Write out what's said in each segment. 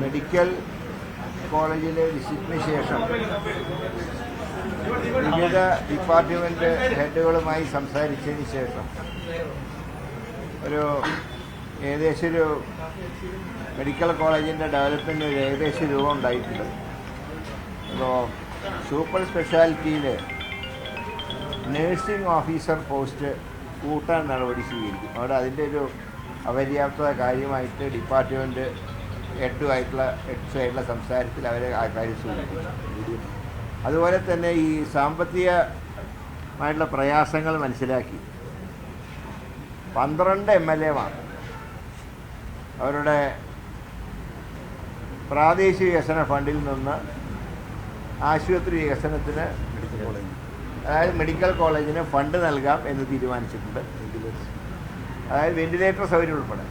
Medical കോളേജിലെ വിസിറ്റിന് ശേഷം വിവിധ ഡിപ്പാർട്ട്മെൻറ്റ് ഹെഡുകളുമായി സംസാരിച്ചതിന് ശേഷം ഏകദേശം ഒരു മെഡിക്കൽ കോളേജിൻ്റെ ഡെവലപ്മെൻറ്റ് ഏകദേശം രൂപം ഉണ്ടായിട്ടുണ്ട്. അപ്പോൾ സൂപ്പർ സ്പെഷ്യാലിറ്റിയിൽ നേഴ്സിംഗ് ഓഫീസർ പോസ്റ്റ് കൂട്ടാൻ നടപടി സ്വീകരിക്കും. അവിടെ അതിൻ്റെ ഒരു അപര്യാപ്തത കാര്യമായിട്ട് ഡിപ്പാർട്ട്മെൻറ്റ് ഹെഡ്സുമായിട്ടുള്ള സംസാരത്തിൽ അവരെ ആ കാര്യം സൂചിപ്പിച്ചു. അതുപോലെ തന്നെ ഈ സാമ്പത്തികമായിട്ടുള്ള പ്രയാസങ്ങൾ മനസ്സിലാക്കി 12 MLA അവരുടെ പ്രാദേശിക വികസന ഫണ്ടിൽ നിന്ന് ആശുപത്രി വികസനത്തിന് അതായത് മെഡിക്കൽ കോളേജിന് ഫണ്ട് നൽകാം എന്ന് തീരുമാനിച്ചിട്ടുണ്ട്. അതായത് വെന്റിലേറ്റർ സൗകര്യം ഉൾപ്പെടെ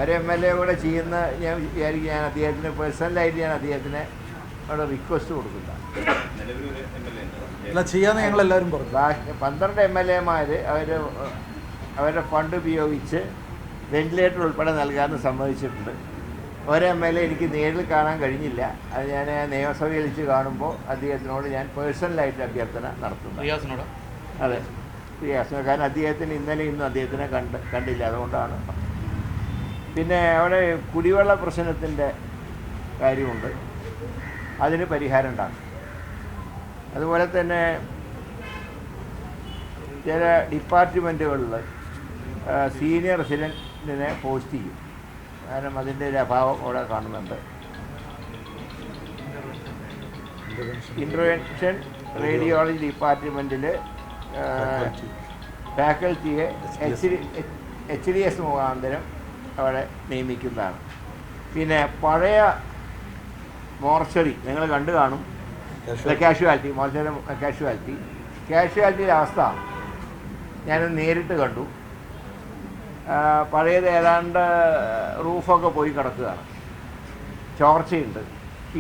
ഒരു MLA കൂടെ ചെയ്യുന്ന ഞാൻ വിചാരിക്കും. ഞാൻ അദ്ദേഹത്തിന് പേഴ്സണലായിട്ട് അദ്ദേഹത്തിന് അവിടെ റിക്വസ്റ്റ് കൊടുക്കില്ല. ചെയ്യാന്ന് ഞങ്ങളെല്ലാവരും പറഞ്ഞു. 12 MLA അവരുടെ ഫണ്ട് ഉപയോഗിച്ച് വെന്റിലേറ്റർ ഉൾപ്പെടെ നൽകാമെന്ന് സമ്മതിച്ചിട്ടുണ്ട്. ഒരു MLA എനിക്ക് നേരിൽ കാണാൻ കഴിഞ്ഞില്ല. അത് ഞാൻ നിയമസഭയിൽ വെച്ച് കാണുമ്പോൾ അദ്ദേഹത്തിനോട് ഞാൻ പേഴ്സണലായിട്ട് അഭ്യർത്ഥന നടത്തുന്നു. അതെ, റിയാസിനോട്. കാരണം അദ്ദേഹത്തിന് ഇന്നും അദ്ദേഹത്തിനെ കണ്ടില്ല, അതുകൊണ്ടാണ്. പിന്നെ അവിടെ കുടിവെള്ള പ്രശ്നത്തിൻ്റെ കാര്യമുണ്ട്, അതിന് പരിഹാരം ഉണ്ടാകും. അതുപോലെ തന്നെ ചില ഡിപ്പാർട്ട്മെൻറ്റുകളിൽ സീനിയർ റെസിഡൻറ്റിനെ പോസ്റ്റ് ചെയ്യും. കാരണം അതിൻ്റെ ഒരു അഭാവം അവിടെ കാണുന്നുണ്ട്. ഇൻ്റർവെൻഷൻ റേഡിയോളജി ഡിപ്പാർട്ട്മെൻറ്റിൽ ഫാക്കൽറ്റിയെ HDS മുഖാന്തരം അവിടെ നിയമിക്കുന്നതാണ്. പിന്നെ മോർച്ചറി നിങ്ങൾ കണ്ടു കാണും. കാഷ്വാലിറ്റിയുടെ അവസ്ഥ ഞാനത് നേരിട്ട് കണ്ടു. പഴയത് ഏതാണ്ട് റൂഫൊക്കെ പോയി കിടക്കുകയാണ്, ചോർച്ചയുണ്ട്.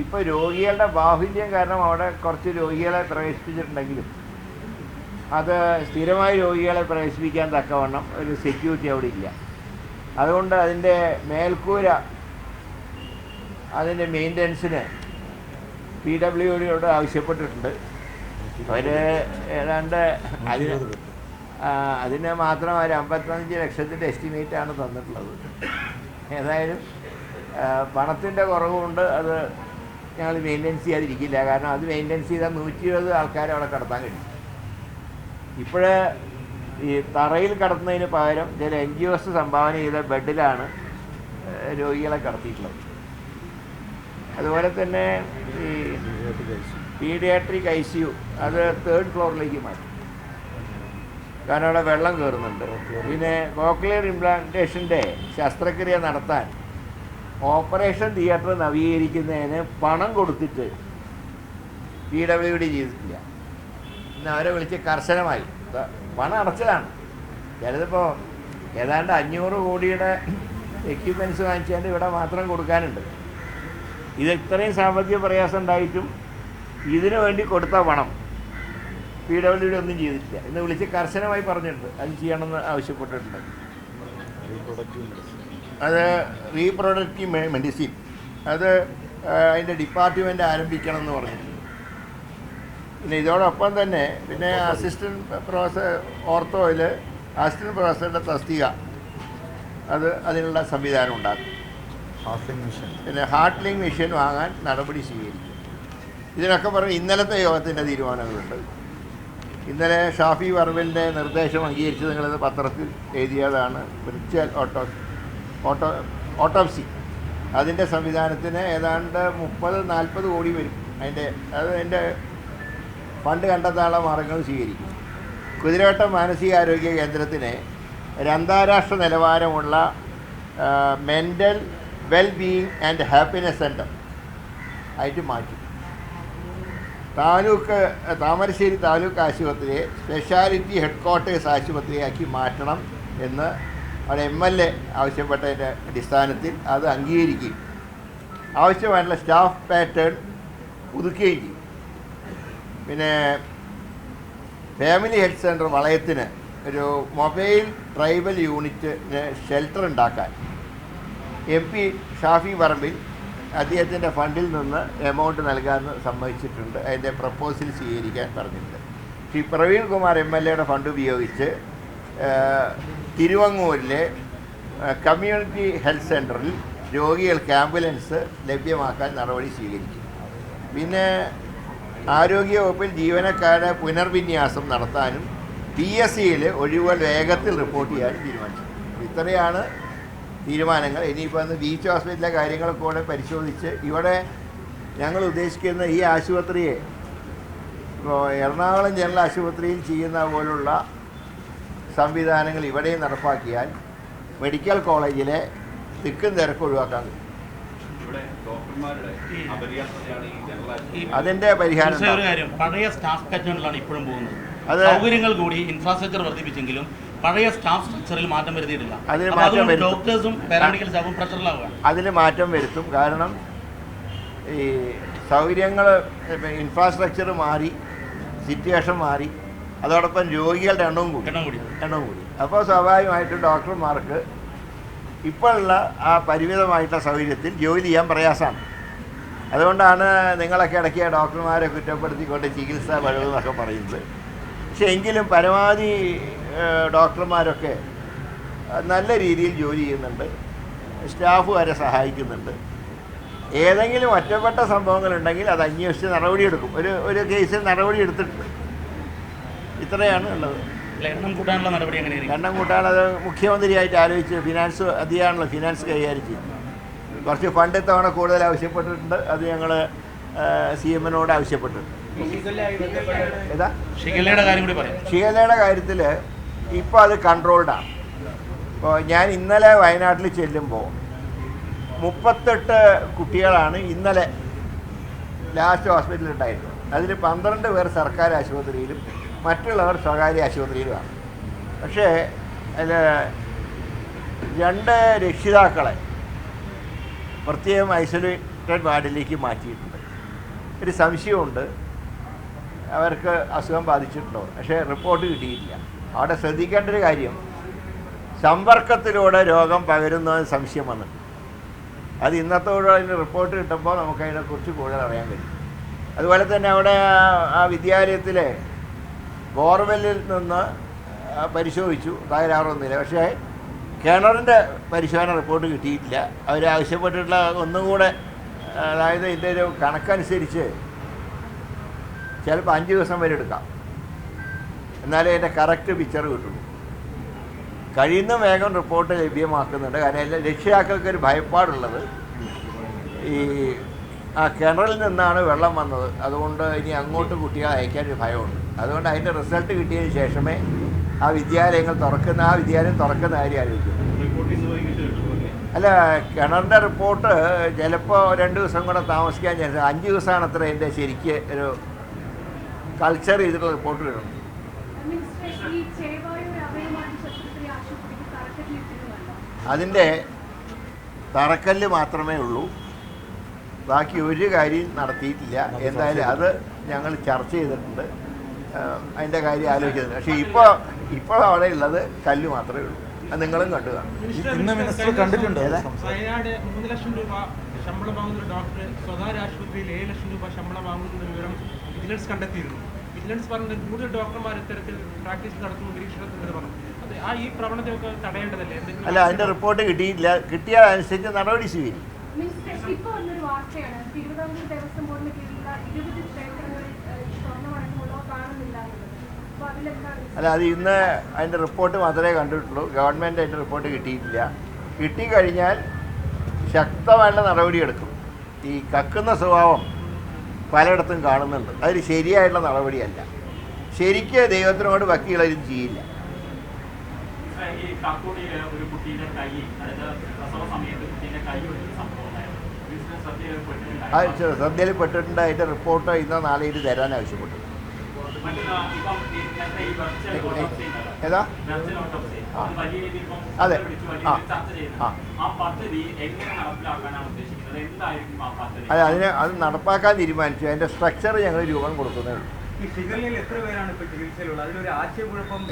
ഇപ്പോൾ രോഗികളുടെ ബാഹുല്യം കാരണം അവിടെ കുറച്ച് രോഗികളെ പ്രവേശിപ്പിച്ചിട്ടുണ്ടെങ്കിലും അത് സ്ഥിരമായി രോഗികളെ പ്രവേശിപ്പിക്കാൻ തക്കവണ്ണം ഒരു സെക്യൂരിറ്റി അവിടെ ഇല്ല. അതുകൊണ്ട് അതിൻ്റെ മേൽക്കൂര അതിൻ്റെ മെയിൻ്റനൻസിന് PWDയോട് ആവശ്യപ്പെട്ടിട്ടുണ്ട്. അവർ ഏതാണ്ട് അതിന് മാത്രം ഒരു 55 ലക്ഷത്തിൻ്റെ എസ്റ്റിമേറ്റാണ് തന്നിട്ടുള്ളത്. ഏതായാലും പണത്തിൻ്റെ കുറവുകൊണ്ട് അത് ഞങ്ങൾ മെയിൻ്റെനൻസ് ചെയ്യാതിരിക്കില്ല. കാരണം അത് മെയിൻ്റെനൻസ് ചെയ്താൽ 120 ആൾക്കാരെ അവിടെ കടത്താൻ കഴിയും. ഇപ്പോഴേ ഈ തറയിൽ കടത്തുന്നതിന് പകരം ചില NGOs സംഭാവന ചെയ്ത ബെഡിലാണ് രോഗികളെ കടത്തിയിട്ടുള്ളത്. അതുപോലെ തന്നെ ഈ പീഡിയാട്രിക് ICU അത് 3rd ഫ്ലോറിലേക്ക് മാറ്റി, കാരണം അവിടെ വെള്ളം കയറുന്നുണ്ട്. പിന്നെ കോക്ലിയർ ഇംപ്ലാന്റേഷൻ്റെ ശസ്ത്രക്രിയ നടത്താൻ ഓപ്പറേഷൻ തിയേറ്റർ നവീകരിക്കുന്നതിന് പണം കൊടുത്തിട്ട് PWD ചെയ്തിട്ടില്ല. ഇന്ന് അവരെ വിളിച്ച് കർശനമായി പണം അടച്ചതാണ്. ചിലതിപ്പോൾ ഏതാണ്ട് 500 കോടിയുടെ എക്യുപ്മെൻറ്റ്സ് വാങ്ങിച്ചാൽ ഇവിടെ മാത്രം കൊടുക്കാനുണ്ട്. ഇത് ഇത്രയും സാമ്പത്തിക പ്രയാസം ഉണ്ടായിട്ടും ഇതിനു വേണ്ടി കൊടുത്ത പണം PWD ഒന്നും ചെയ്തിട്ടില്ല. ഇന്ന് വിളിച്ച് കർശനമായി പറഞ്ഞിട്ടുണ്ട് അത് ചെയ്യണമെന്ന് ആവശ്യപ്പെട്ടിട്ടുണ്ട്. അത് റീപ്രൊഡക്റ്റീവ് മെഡിസിൻ അത് അതിൻ്റെ ഡിപ്പാർട്ട്മെൻറ്റ് ആരംഭിക്കണം എന്ന് പറഞ്ഞിട്ടുണ്ട്. പിന്നെ ഇതോടൊപ്പം തന്നെ പിന്നെ അസിസ്റ്റൻറ്റ് പ്രൊഫസർ ഓർത്തോയിൽ അസിസ്റ്റൻറ്റ് പ്രൊഫസറുടെ തസ്തിക അതിനുള്ള സംവിധാനം ഉണ്ടാക്കും. പിന്നെ ഹാർട്ട് ലിങ്ക് മെഷീൻ വാങ്ങാൻ നടപടി സ്വീകരിക്കും. ഇതിനൊക്കെ പറഞ്ഞ് ഇന്നലത്തെ യോഗത്തിൻ്റെ തീരുമാനങ്ങളുണ്ട്. ഇന്നലെ ഷാഫി പറമ്പിലിൻ്റെ നിർദ്ദേശം അംഗീകരിച്ച് നിങ്ങളത് പത്രത്തിൽ എഴുതിയതാണ്. വിർച്വൽ ഓട്ടോപ്സി അതിൻ്റെ സംവിധാനത്തിന് ഏതാണ്ട് 30-40 കോടി വരും. അതിൻ്റെ ഫണ്ട് കണ്ടെത്താനുള്ള മാർഗങ്ങൾ സ്വീകരിക്കും. കുതിരവട്ടം മാനസികാരോഗ്യ കേന്ദ്രത്തിന് ഒരു അന്താരാഷ്ട്ര നിലവാരമുള്ള mental wellbeing and happiness centre ആയിട്ട് മാറ്റും. താമരശ്ശേരി താലൂക്ക് ആശുപത്രിയെ സ്പെഷ്യാലിറ്റി ഹെഡ്ക്വാർട്ടേഴ്സ് ആശുപത്രിയാക്കി മാറ്റണം എന്ന് അവിടെ MLA ആവശ്യപ്പെട്ടതിൻ്റെ അടിസ്ഥാനത്തിൽ അത് അംഗീകരിക്കുകയും ആവശ്യമായിട്ടുള്ള സ്റ്റാഫ് പാറ്റേൺ പുതുക്കുകയും ചെയ്യും. പിന്നെ ഫാമിലി ഹെൽത്ത് സെൻ്റർ വളയത്തിന് ഒരു മൊബൈൽ ട്രൈബൽ യൂണിറ്റിന് ഷെൽട്ടർ ഉണ്ടാക്കാൻ MP ഷാഫി പറമ്പിൽ അദ്ദേഹത്തിൻ്റെ ഫണ്ടിൽ നിന്ന് എമൗണ്ട് നൽകാമെന്ന് സമ്മതിച്ചിട്ടുണ്ട്. അതിൻ്റെ പ്രപ്പോസൽ സ്വീകരിക്കാൻ പറഞ്ഞിട്ടുണ്ട്. ശ്രീ പ്രവീൺ കുമാർ MLA ഫണ്ട് ഉപയോഗിച്ച് തിരുവങ്ങൂരിലെ കമ്മ്യൂണിറ്റി ഹെൽത്ത് സെൻ്ററിൽ രോഗികൾക്ക് ആംബുലൻസ് ലഭ്യമാക്കാൻ നടപടി സ്വീകരിക്കും. പിന്നെ ആരോഗ്യവകുപ്പിൽ ജീവനക്കാരുടെ പുനർവിന്യാസം നടത്താനും PSCയിൽ ഒഴിവുകൾ വേഗത്തിൽ റിപ്പോർട്ട് ചെയ്യാനും തീരുമാനിച്ചു. ഇത്രയാണ് തീരുമാനങ്ങൾ. ഇനിയിപ്പോൾ അന്ന് ബീച്ച് ഹോസ്പിറ്റലിലെ കാര്യങ്ങളൊക്കെ കൂടെ പരിശോധിച്ച് ഇവിടെ ഞങ്ങൾ ഉദ്ദേശിക്കുന്ന ഈ ആശുപത്രിയെ ഇപ്പോൾ എറണാകുളം ജനറൽ ആശുപത്രിയിൽ ചെയ്യുന്ന പോലുള്ള സംവിധാനങ്ങൾ ഇവിടെയും നടപ്പാക്കിയാൽ മെഡിക്കൽ കോളേജിലെ തിക്കും തിരക്കും ഒഴിവാക്കാൻ കഴിയും. അതിൻ്റെ പരിഹാരം പഴയ സ്റ്റാഫ് പാറ്റേണിലാണ് ഇപ്പോഴും പോകുന്നത്. സൗകര്യങ്ങൾ കൂടി ഇൻഫ്രാസ്ട്രക്ചർ വർദ്ധിപ്പിച്ചെങ്കിലും പഴയ സ്റ്റാഫ് സ്ട്രക്ചറിൽ മാറ്റം വരുത്തിയിട്ടില്ല. ഡോക്ടേഴ്സും പാരാമെഡിക്കൽ സ്റ്റാഫും പ്രഷറിലാവുക. അതിന് മാറ്റം വരുത്തും. കാരണം ഈ സൗകര്യങ്ങൾ ഇൻഫ്രാസ്ട്രക്ചർ മാറി, സിറ്റുവേഷൻ മാറി, അതോടൊപ്പം രോഗികളുടെ എണ്ണവും കൂടി. അപ്പോൾ സ്വാഭാവികമായിട്ടും ഡോക്ടർമാർക്ക് ഇപ്പോഴുള്ള ആ പരിമിതമായിട്ടുള്ള സൗകര്യത്തിൽ ജോലി ചെയ്യാൻ പ്രയാസമാണ്. അതുകൊണ്ടാണ് നിങ്ങളൊക്കെ ഇടയ്ക്ക് ഡോക്ടർമാരെ കുറ്റപ്പെടുത്തിക്കൊണ്ട് ചികിത്സ പഴവെന്നൊക്കെ പറയുന്നത്. പക്ഷേ എങ്കിലും പരമാവധി ഡോക്ടർമാരൊക്കെ നല്ല രീതിയിൽ ജോലി ചെയ്യുന്നുണ്ട്, സ്റ്റാഫ് വരെ സഹായിക്കുന്നുണ്ട്. ഏതെങ്കിലും ഒറ്റപ്പെട്ട സംഭവങ്ങളുണ്ടെങ്കിൽ അത് അന്വേഷിച്ച് നടപടിയെടുക്കും. ഒരു കേസിൽ നടപടി എടുത്തിട്ടുണ്ട്. ഇത്രയാണ് ഉള്ളത്. എണ്ണം കൂട്ടാനുള്ള നടപടി എങ്ങനെയാണ്? എണ്ണം കൂട്ടാനത് മുഖ്യമന്ത്രിയായിട്ട് ആലോചിച്ച് ഫിനാൻസ് അതിയാണല്ലോ ഫിനാൻസ് കൈകാര്യം ചെയ്യുന്നത്. കുറച്ച് ഫണ്ട് ഇത്തവണ കൂടുതൽ ആവശ്യപ്പെട്ടിട്ടുണ്ട്. അത് ഞങ്ങൾ CM-നോട് ആവശ്യപ്പെട്ടിട്ടുണ്ട്. ഏതാ ഷിഗല്ലയുടെ കാര്യം കൂടി പറയാം. ഷിഗല്ലയുടെ കാര്യത്തിൽ ഇപ്പോൾ അത് കൺട്രോൾഡാണ്. ഇപ്പോൾ ഞാൻ ഇന്നലെ വയനാട്ടിൽ ചെല്ലുമ്പോൾ 38 കുട്ടികളാണ് ഇന്നലെ ലാസ്റ്റ് ഹോസ്പിറ്റലിൽ ഉണ്ടായിരുന്നത്. അതിൽ 12 പേർ സർക്കാർ ആശുപത്രിയിലും മറ്റുള്ളവർ സ്വകാര്യ ആശുപത്രിയിലുമാണ്. പക്ഷേ അതിൽ 2 രക്ഷിതാക്കളെ പ്രത്യേകം ഐസൊലേറ്റഡ് വാർഡിലേക്ക് മാറ്റിയിട്ടുണ്ട്. ഒരു സംശയമുണ്ട് അവർക്ക് അസുഖം ബാധിച്ചിട്ടുണ്ടോ, പക്ഷേ റിപ്പോർട്ട് കിട്ടിയിട്ടില്ല. അവിടെ ശ്രദ്ധിക്കേണ്ട ഒരു കാര്യം, സമ്പർക്കത്തിലൂടെ രോഗം പകരുന്നതിന് സംശയം വന്നിട്ടുണ്ട്. അത് ഇന്നത്തോടെ അതിന് റിപ്പോർട്ട് കിട്ടുമ്പോൾ നമുക്കതിനെക്കുറിച്ച് കൂടുതൽ അറിയാൻ കഴിയും. അതുപോലെ തന്നെ അവിടെ ആ വിദ്യാലയത്തിലെ ബോർവെല്ലിൽ നിന്ന് പരിശോധിച്ചു, തകരാറൊന്നുമില്ല. പക്ഷേ കിണറിൻ്റെ പരിശോധന റിപ്പോർട്ട് കിട്ടിയിട്ടില്ല. അവർ ആവശ്യപ്പെട്ടിട്ടുള്ള ഒന്നും കൂടെ, അതായത് ഇതിൻ്റെ ഒരു കണക്കനുസരിച്ച് ചിലപ്പോൾ 5 ദിവസം വരെ എടുക്കാം, എന്നാലേ അതിൻ്റെ കറക്റ്റ് പിക്ചർ കിട്ടുള്ളൂ. കഴിയുന്ന വേഗം റിപ്പോർട്ട് ലഭ്യമാക്കുന്നുണ്ട്. കാരണം എല്ലാ രക്ഷിതാക്കൾക്ക് ഒരു ഭയപ്പാടുള്ളത് ഈ ആ കിണറിൽ നിന്നാണ് വെള്ളം വന്നത്, അതുകൊണ്ട് ഇനി അങ്ങോട്ട് കുട്ടികളെ അയക്കാനൊരു ഭയമുണ്ട്. അതുകൊണ്ട് അതിൻ്റെ റിസൾട്ട് കിട്ടിയതിന് ശേഷമേ ആ വിദ്യാലയം തുറക്കുന്ന കാര്യം ആലോചിക്കുന്നു. അല്ല, കിണറിൻ്റെ റിപ്പോർട്ട് ചിലപ്പോൾ 2 ദിവസം കൂടെ താമസിക്കാൻ ചാൻസ്. 5 ദിവസമാണ് അത്ര എൻ്റെ ശരിക്ക് ഒരു കൾച്ചർ ചെയ്തിട്ടുള്ള റിപ്പോർട്ട് വരുന്നത്. അതിൻ്റെ തറക്കല്ല് മാത്രമേ ഉള്ളൂ, ബാക്കി ഒരു കാര്യം നടത്തിയിട്ടില്ല. എന്തായാലും അത് ഞങ്ങൾ ചർച്ച ചെയ്തിട്ടുണ്ട്, അതിൻ്റെ കാര്യം ആലോചിക്കുന്നുണ്ട്. പക്ഷേ ഇപ്പോൾ അവിടെ ഉള്ളത് കല്ല് മാത്രമേ ഉള്ളൂ. അത് നിങ്ങളും കണ്ടു കാണും. കണ്ടിട്ടുണ്ട്. വയനാട് 3 ലക്ഷം രൂപ ശമ്പളം വാങ്ങുന്ന ഡോക്ടർ സ്വകാര്യ ആശുപത്രിയിൽ 7 ലക്ഷം രൂപ ശമ്പളം വാങ്ങുന്ന വിവരം വിജിലൻസ് കണ്ടെത്തിയിരുന്നു. വിജിലൻസ് പറഞ്ഞത് കൂടുതൽ ഡോക്ടർമാർ ഇത്തരത്തിൽ പ്രാക്ടീസ് നടത്തുന്ന നിരീക്ഷണത്തിൻ്റെ പറഞ്ഞു. അത് ഈ പ്രവണതയൊക്കെ തടയേണ്ടതല്ലേ? അല്ല, അതിൻ്റെ റിപ്പോർട്ട് കിട്ടിയിട്ടില്ല. കിട്ടിയാൽ അനുസരിച്ച് നടപടി സ്വീകരിക്കും. ഇപ്പോൾ വന്നൊരു വാർത്തയാണ് തിരുവിതാംകൂർ ദേവസ്വം ബോർഡിന് കീഴിലുള്ള 20 ക്ഷേത്രങ്ങളിൽ സ്വർണ്ണമടക്കമുള്ളവ കാണുന്നില്ല. അല്ല, അത് ഇന്ന് അതിൻ്റെ റിപ്പോർട്ട് മാത്രമേ കണ്ടിട്ടുള്ളൂ. ഗവൺമെൻറ് അതിൻ്റെ റിപ്പോർട്ട് കിട്ടിയിട്ടില്ല. കിട്ടിക്കഴിഞ്ഞാൽ ശക്തമായുള്ള നടപടിയെടുക്കും. ഈ കക്കുന്ന സ്വഭാവം പലയിടത്തും കാണുന്നുണ്ട്. അതിൽ ശരിയായിട്ടുള്ള നടപടിയല്ല. ശരിക്ക് ദൈവത്തിനോട് ഭക്തിയുള്ളവരും ചെയ്യില്ല. അത് ശ്രദ്ധയിൽപ്പെട്ടിട്ടുണ്ട്. അതിൻ്റെ റിപ്പോർട്ട് ഇന്നോ നാളെയിൽ തരാൻ ആവശ്യപ്പെട്ടു. ഏതാ? അതെ, അതെ, അത് നടപ്പാക്കാൻ തീരുമാനിച്ചു. അതിൻ്റെ സ്ട്രക്ചർ ഞങ്ങൾ രൂപം കൊടുക്കുന്നേ ഉള്ളൂ.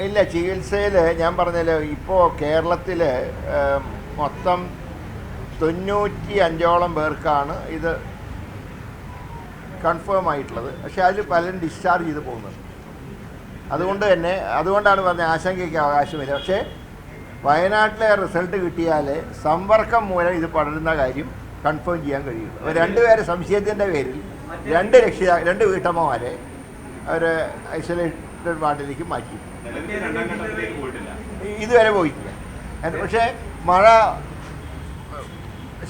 ഇല്ല, ചികിത്സയിൽ ഞാൻ പറഞ്ഞല്ലോ, ഇപ്പോൾ കേരളത്തിൽ മൊത്തം 95ഓളം പേർക്കാണ് ഇത് കൺഫേം ആയിട്ടുള്ളത്. പക്ഷേ അതിൽ പലരും ഡിസ്ചാർജ് ചെയ്ത് പോകുന്നത്. അതുകൊണ്ടാണ് പറഞ്ഞത് ആശങ്കയ്ക്ക് അവകാശമില്ല. പക്ഷേ വയനാട്ടിലെ റിസൾട്ട് കിട്ടിയാൽ സമ്പർക്കം മൂലം ഇത് പടരുന്ന കാര്യം കൺഫേം ചെയ്യാൻ കഴിയുള്ളൂ. അപ്പോൾ 2 പേരെ സംശയത്തിൻ്റെ പേരിൽ 2 വീട്ടമ്മമാരെ അവർ ഐസൊലേറ്റഡ് വാർഡിലേക്ക് മാറ്റി. ഇതുവരെ പോയിട്ടില്ല. പക്ഷേ മഴ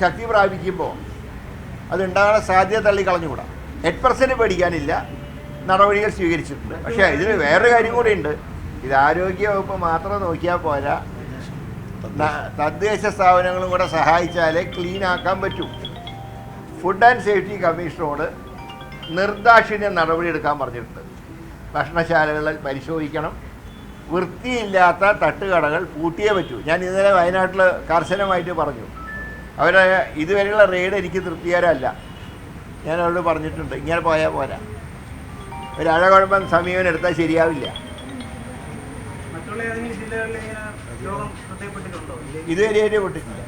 ശക്തി പ്രാപിക്കുമ്പോൾ അതുണ്ടാകാൻ സാധ്യത തള്ളിക്കളഞ്ഞുകൂടാ. 8% പേടിക്കാനില്ല, നടപടികൾ സ്വീകരിച്ചിട്ടുണ്ട്. പക്ഷേ ഇതിന് വേറൊരു കാര്യം കൂടി ഉണ്ട്. ഇത് ആരോഗ്യവകുപ്പ് മാത്രം നോക്കിയാൽ പോരാ, തദ്ദേശ സ്ഥാപനങ്ങളും കൂടെ സഹായിച്ചാലേ ക്ലീൻ ആക്കാൻ പറ്റൂ. ഫുഡ് ആൻഡ് സേഫ്റ്റി കമ്മീഷനോട് നിർദാക്ഷിണ്യം നടപടിയെടുക്കാൻ പറഞ്ഞിട്ടുണ്ട്. ഭക്ഷണശാലകൾ പരിശോധിക്കണം, വൃത്തിയില്ലാത്ത തട്ടുകടകൾ പൂട്ടിയേ പറ്റൂ. ഞാൻ ഇന്നലെ വയനാട്ടിൽ കർശനമായിട്ട് പറഞ്ഞു. അവരെ ഇതുവരെയുള്ള റെയ്ഡ് എനിക്ക് തൃപ്തികരമല്ല. ഞാൻ അവരോട് പറഞ്ഞിട്ടുണ്ട്, ഇങ്ങനെ പോയാൽ പോരാ, ഒരു അഴകുഴമ്പൻ സമീപനം എടുത്താൽ ശരിയാവില്ല. ഇതുവരെ പൊട്ടിട്ടില്ല.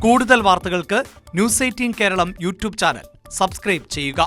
കൂടുതൽ വാർത്തകൾക്ക് news 18 Keralam YouTube channel subscribe ചെയ്യുക.